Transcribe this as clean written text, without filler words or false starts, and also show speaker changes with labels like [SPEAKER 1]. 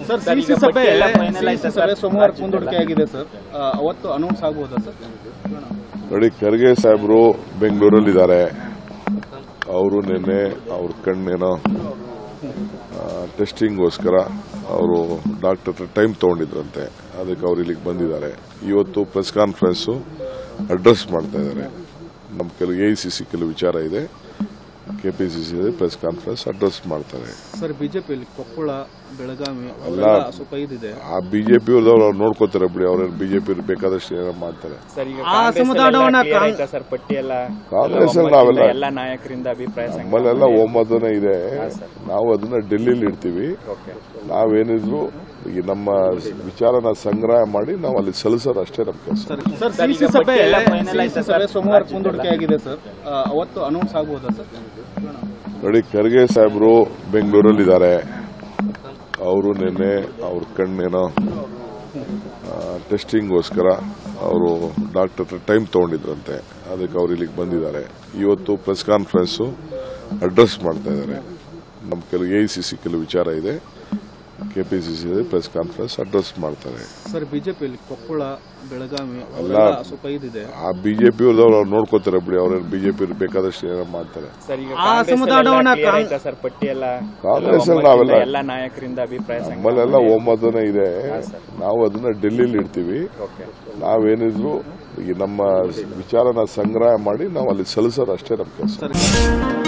[SPEAKER 1] Sir CC ಸಭೆ ಸೋಮವಾರ ಮುಂದೂಡಿಕೆ ಆಗಿದೆ ಸರ್, ಅವತ್ತು ಅನೌನ್ಸ್ ಆಗಬಹುದಾ ಸರ್?
[SPEAKER 2] ನೋಡಿ, ಖರ್ಗೆ ಸಾಹೇಬರು ಬೆಂಗಳೂರಲ್ಲಿದ್ದಾರೆ. ಅವರು ನಿನ್ನೆ ಅವ್ರ ಕಣ್ಣೇನೋ ಟೆಸ್ಟಿಂಗ್ಗೋಸ್ಕರ ಅವರು ಡಾಕ್ಟರ್ ಹತ್ರ ಟೈಮ್ ತಗೊಂಡಿದ್ರಂತೆ. ಅದಕ್ಕೆ ಅವ್ರು ಇಲ್ಲಿಗೆ ಬಂದಿದ್ದಾರೆ. ಇವತ್ತು ಪ್ರೆಸ್ ಕಾನ್ಫರೆನ್ಸು ಅಡ್ರೆಸ್ ಮಾಡ್ತಾ ಇದ್ದಾರೆ. ನಮ್ಮ ಕೆಲವು AICC ಕೆಲವು ವಿಚಾರ ಇದೆ, KPCC ಪ್ರೆಸ್ ಕಾನ್ಫರೆನ್ಸ್ ಅಡ್ರೆಸ್ ಮಾಡ್ತಾರೆ.
[SPEAKER 1] ಸರ್ ಬಿಜೆಪಿಯಲ್ಲಿ ಕೊಪ್ಪಳ, ಬೆಳಗಾವಿ ಇದೆ.
[SPEAKER 2] ಆ ಬಿಜೆಪಿ ಅವ್ರು ನೋಡ್ಕೋತಾರೆ ಬಿಡಿ, ಅವ್ರ ಬಿಜೆಪಿ ಬೇಕಾದಷ್ಟು ಏನೋ ಮಾಡ್ತಾರೆ. ಕಾಂಗ್ರೆಸ್ ನಾವೆಲ್ಲ
[SPEAKER 3] ನಾಯಕರಿಂದ ಅಭಿಪ್ರಾಯ
[SPEAKER 2] ನಮ್ಮಲ್ಲೆಲ್ಲ ಒಮ್ಮತನೇ ಇದೆ. ನಾವು ಅದನ್ನ ಡೆಲ್ಲಿಲಿ ಇಡ್ತೀವಿ. ನಾವೇನಿದ್ರು ಈ ನಮ್ಮ ವಿಚಾರನ ಸಂಗ್ರಹ ಮಾಡಿ ನಾವು ಅಲ್ಲಿ ಸಲ್ಲಿಸೋದು ಅಷ್ಟೇ ನಮ್ಮ ಕೆಲಸ.
[SPEAKER 1] ಸರ್ ಸಿಸಿ ಸಭೆ ಸೋಮವಾರ ಮುಂದೂಡಿಕೆ ಆಗಿದೆ ಸರ್, ಅವತ್ತು ಅನೌನ್ಸ್ ಆಗಬಹುದಾ ಸರ್?
[SPEAKER 2] ನೋಡಿ, ಖರ್ಗೆ ಸಾಹೇಬರು ಬೆಂಗಳೂರಲ್ಲಿದ್ದಾರೆ. ಅವರು ನಿನ್ನೆ ಅವ್ರ ಕಣ್ಣೇನೋ ಟೆಸ್ಟಿಂಗ್ಗೋಸ್ಕರ ಅವರು ಡಾಕ್ಟರ್ ಹತ್ರ ಟೈಮ್ ತಗೊಂಡಿದ್ರಂತೆ. ಅದಕ್ಕೆ ಅವ್ರು ಇಲ್ಲಿಗೆ ಬಂದಿದ್ದಾರೆ. ಇವತ್ತು ಪ್ರೆಸ್ ಕಾನ್ಫರೆನ್ಸು ಅಡ್ರೆಸ್ ಮಾಡ್ತಾ ಇದ್ದಾರೆ. ನಮ್ಮ ಕೆಲವು AICC ಕೆಲವು ವಿಚಾರ ಇದೆ, KPCC ಪ್ರೆಸ್ ಕಾನ್ಫರೆನ್ಸ್ ಅಡ್ರೆಸ್ ಮಾಡ್ತಾರೆ.
[SPEAKER 1] ಸರ್ ಬಿಜೆಪಿಯಲ್ಲಿ ಕೊಪ್ಪಳ, ಬೆಳಗಾವಿ ಇದೆ.
[SPEAKER 2] ಆ ಬಿಜೆಪಿ ಅವ್ರು ನೋಡ್ಕೋತಾರೆ ಬಿಡಿ, ಅವ್ರ ಬಿಜೆಪಿ ಬೇಕಾದಷ್ಟು ಏನೋ ಮಾಡ್ತಾರೆ. ಕಾಂಗ್ರೆಸ್ ನಾವೆಲ್ಲ
[SPEAKER 3] ನಾಯಕರಿಂದ ಅಭಿಪ್ರಾಯ
[SPEAKER 2] ನಮ್ಮಲ್ಲೆಲ್ಲ ಒಮ್ಮತನೇ ಇದೆ. ನಾವು ಅದನ್ನ ಡೆಲ್ಲಿಲಿ ಇಡ್ತೀವಿ. ನಾವೇನಿದ್ರು ಈ ನಮ್ಮ ವಿಚಾರನ ಸಂಗ್ರಹ ಮಾಡಿ ನಾವು ಅಲ್ಲಿ ಸಲ್ಲಿಸೋದು ಅಷ್ಟೇ ನಮ್ಮ ಕೆಲಸ.